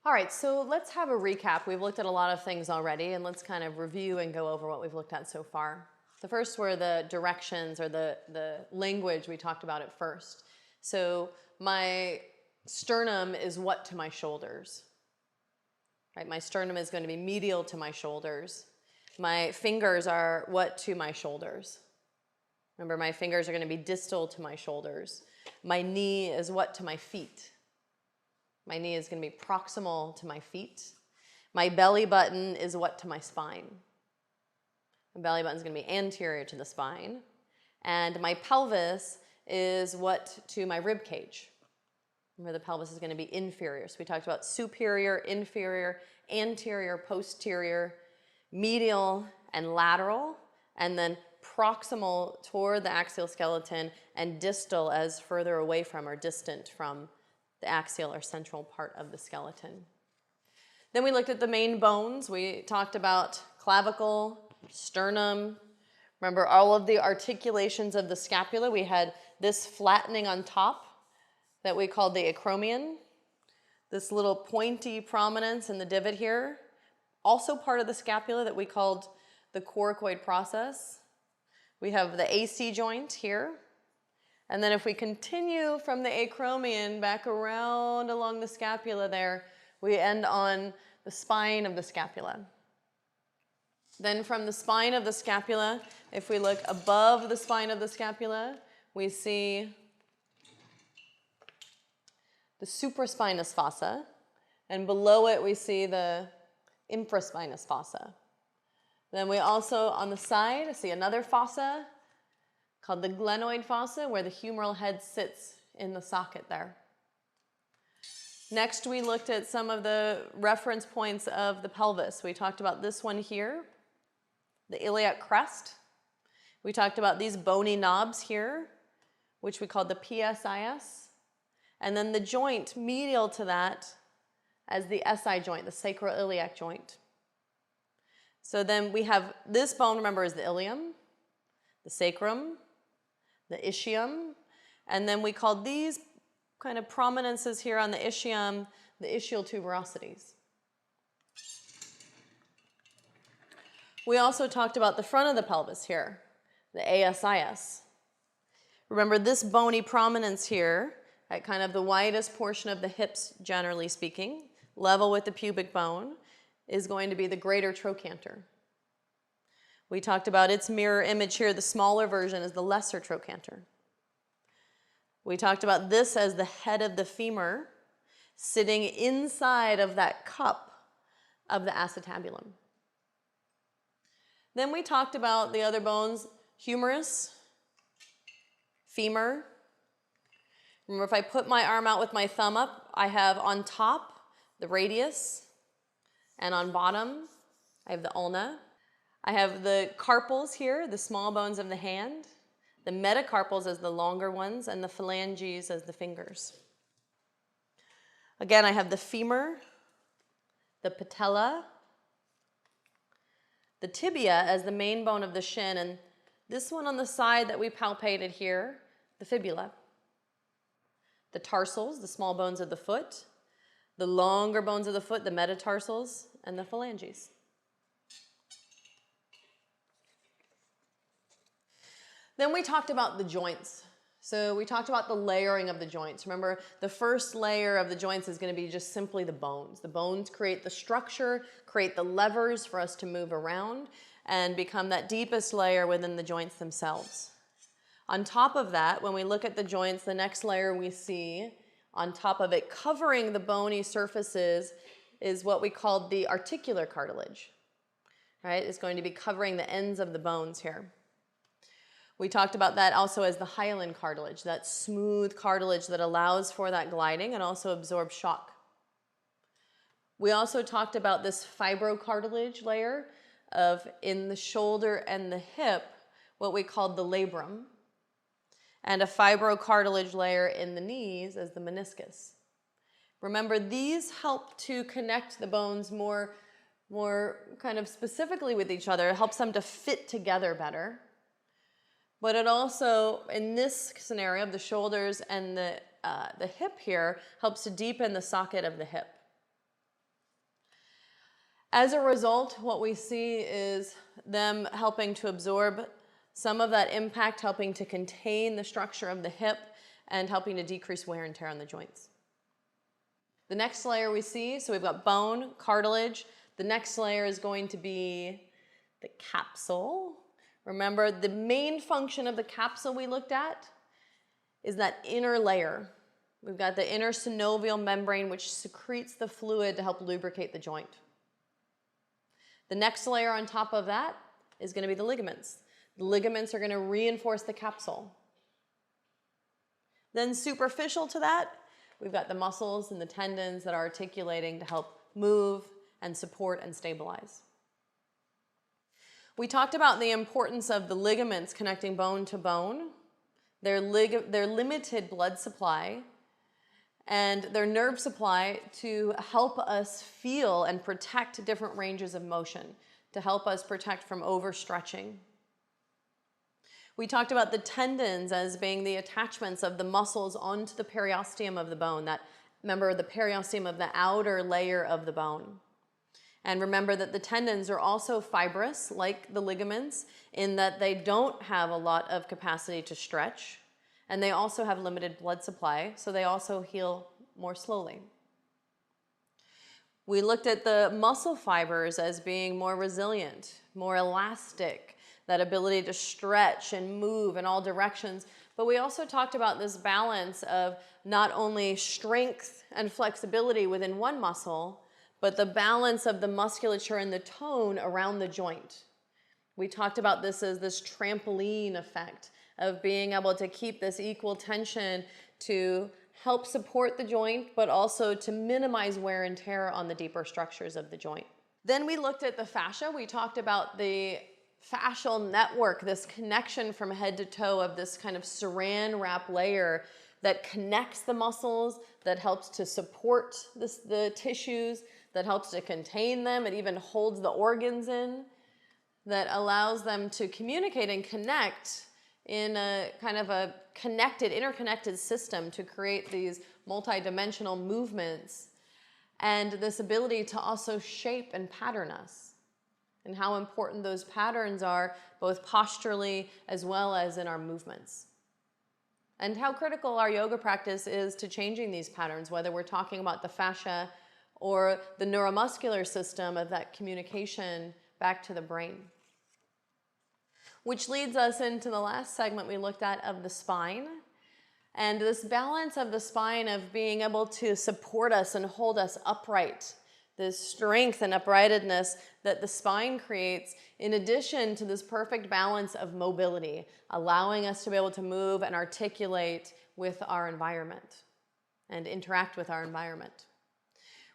All right, so let's have a recap. We've looked at a lot of things already, and let's kind of review and go over what we've looked at so far. The first were the directions, or the language. We talked about it first. So my sternum is what to my shoulders? Right, my sternum is going to be medial to my shoulders. My fingers are what to my shoulders? Remember, my fingers are going to be distal to my shoulders. My knee is what to my feet? My knee is going to be proximal to my feet. My belly button is what to my spine? My belly button is going to be anterior to the spine. And my pelvis is what to my rib cage? Remember, the pelvis is going to be inferior. So we talked about superior, inferior, anterior, posterior, medial, and lateral, and then proximal toward the axial skeleton and distal as further away from or distant from the axial or central part of the skeleton. Then we looked at the main bones. We talked about clavicle, sternum. Remember all of the articulations of the scapula. We had this flattening on top that we called the acromion. This little pointy prominence in the divot here. Also part of the scapula that we called the coracoid process. We have the AC joint here. And then if we continue from the acromion back around along the scapula there, we end on the spine of the scapula. Then from the spine of the scapula, if we look above the spine of the scapula, we see the supraspinous fossa, and below it we see the infraspinous fossa. Then we also, on the side, see another fossa called the glenoid fossa, where the humeral head sits in the socket there. Next, we looked at some of the reference points of the pelvis. We talked about this one here, the iliac crest. We talked about these bony knobs here, which we called the PSIS. And then the joint medial to that as the SI joint, the sacroiliac joint. So then we have this bone, remember, is the ilium, the sacrum, the ischium, and then we called these kind of prominences here on the ischium the ischial tuberosities. We also talked about the front of the pelvis here, the ASIS. Remember this bony prominence here at kind of the widest portion of the hips, generally speaking, level with the pubic bone, is going to be the greater trochanter. We talked about its mirror image here. The smaller version is the lesser trochanter. We talked about this as the head of the femur sitting inside of that cup of the acetabulum. Then we talked about the other bones, humerus, femur. Remember, if I put my arm out with my thumb up, I have on top the radius, and on bottom, I have the ulna. I have the carpals here, the small bones of the hand, the metacarpals as the longer ones, and the phalanges as the fingers. Again, I have the femur, the patella, the tibia as the main bone of the shin, and this one on the side that we palpated here, the fibula. The tarsals, the small bones of the foot, the longer bones of the foot, the metatarsals, and the phalanges. Then we talked about the joints. So we talked about the layering of the joints. Remember, the first layer of the joints is going to be just simply the bones. The bones create the structure, create the levers for us to move around, and become that deepest layer within the joints themselves. On top of that, when we look at the joints, the next layer we see on top of it, covering the bony surfaces, is what we call the articular cartilage. Right? It's going to be covering the ends of the bones here. We talked about that also as the hyaline cartilage, that smooth cartilage that allows for that gliding and also absorbs shock. We also talked about this fibrocartilage layer of in the shoulder and the hip, what we called the labrum, and a fibrocartilage layer in the knees as the meniscus. Remember, these help to connect the bones more kind of specifically with each other. It helps them to fit together better. But it also, in this scenario of the shoulders and the hip here, helps to deepen the socket of the hip. As a result, what we see is them helping to absorb some of that impact, helping to contain the structure of the hip, and helping to decrease wear and tear on the joints. The next layer we see, so we've got bone, cartilage. The next layer is going to be the capsule. Remember, the main function of the capsule we looked at is that inner layer. We've got the inner synovial membrane, which secretes the fluid to help lubricate the joint. The next layer on top of that is going to be the ligaments. The ligaments are going to reinforce the capsule. Then superficial to that, we've got the muscles and the tendons that are articulating to help move and support and stabilize. We talked about the importance of the ligaments connecting bone to bone, their limited blood supply, and their nerve supply to help us feel and protect different ranges of motion, to help us protect from overstretching. We talked about the tendons as being the attachments of the muscles onto the periosteum of the bone. Remember, the periosteum of the outer layer of the bone. And remember that the tendons are also fibrous, like the ligaments, in that they don't have a lot of capacity to stretch, and they also have limited blood supply, so they also heal more slowly. We looked at the muscle fibers as being more resilient, more elastic, that ability to stretch and move in all directions. But we also talked about this balance of not only strength and flexibility within one muscle, but the balance of the musculature and the tone around the joint. We talked about this as this trampoline effect of being able to keep this equal tension to help support the joint, but also to minimize wear and tear on the deeper structures of the joint. Then we looked at the fascia. We talked about the fascial network, this connection from head to toe of this kind of saran wrap layer that connects the muscles, that helps to support the tissues, that helps to contain them. It even holds the organs in, that allows them to communicate and connect in a kind of a interconnected system to create these multidimensional movements, and this ability to also shape and pattern us, and how important those patterns are both posturally as well as in our movements. And how critical our yoga practice is to changing these patterns, whether we're talking about the fascia or the neuromuscular system of that communication back to the brain. Which leads us into the last segment we looked at of the spine. And this balance of the spine of being able to support us and hold us upright, this strength and uprightedness that the spine creates, in addition to this perfect balance of mobility, allowing us to be able to move and articulate with our environment and interact with our environment.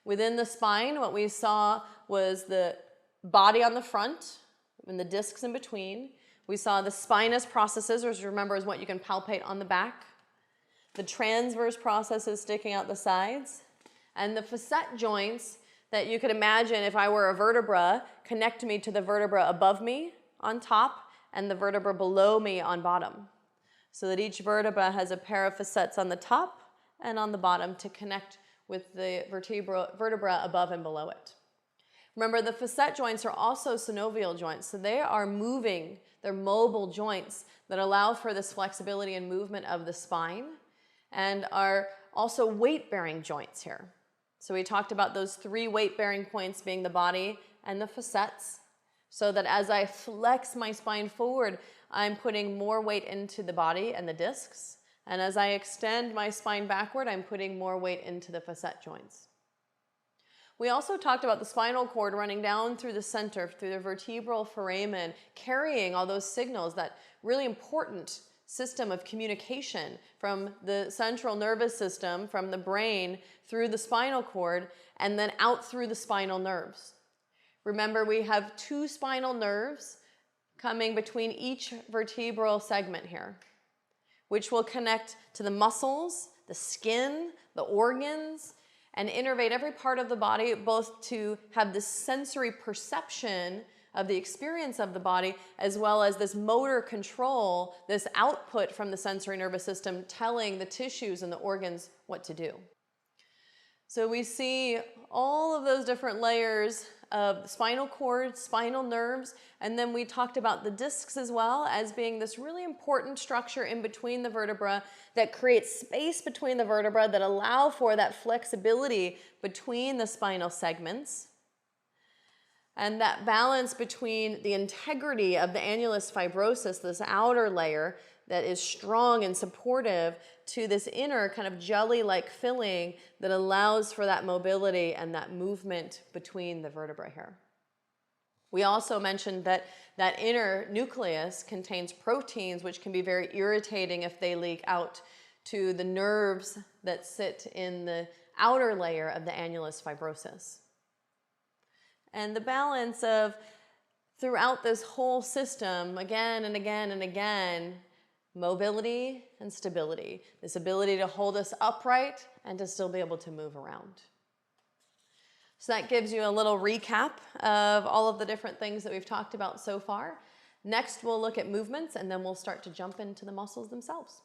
Within the spine, what we saw was the body on the front and the discs in between. We saw the spinous processes, which remember is what you can palpate on the back, the transverse processes sticking out the sides, and the facet joints that you could imagine if I were a vertebra, connect me to the vertebra above me on top and the vertebra below me on bottom, so that each vertebra has a pair of facets on the top and on the bottom to connect with the vertebra above and below it. Remember, the facet joints are also synovial joints, so they are moving. They're mobile joints that allow for this flexibility and movement of the spine, and are also weight-bearing joints here. So we talked about those three weight-bearing points being the body and the facets, so that as I flex my spine forward, I'm putting more weight into the body and the discs, and as I extend my spine backward, I'm putting more weight into the facet joints. We also talked about the spinal cord running down through the center, through the vertebral foramen, carrying all those signals, that really important system of communication from the central nervous system, from the brain, through the spinal cord, and then out through the spinal nerves. Remember, we have two spinal nerves coming between each vertebral segment here, which will connect to the muscles, the skin, the organs, and innervate every part of the body, both to have this sensory perception of the experience of the body, as well as this motor control, this output from the sensory nervous system telling the tissues and the organs what to do. So we see all of those different layers of the spinal cord, spinal nerves, and then we talked about the discs as well as being this really important structure in between the vertebra that creates space between the vertebra that allow for that flexibility between the spinal segments. And that balance between the integrity of the annulus fibrosus, this outer layer that is strong and supportive, to this inner kind of jelly-like filling that allows for that mobility and that movement between the vertebrae here. We also mentioned that that inner nucleus contains proteins which can be very irritating if they leak out to the nerves that sit in the outer layer of the annulus fibrosus. And the balance of throughout this whole system, again and again and again, mobility and stability, this ability to hold us upright and to still be able to move around. So that gives you a little recap of all of the different things that we've talked about so far. Next, we'll look at movements, and then we'll start to jump into the muscles themselves.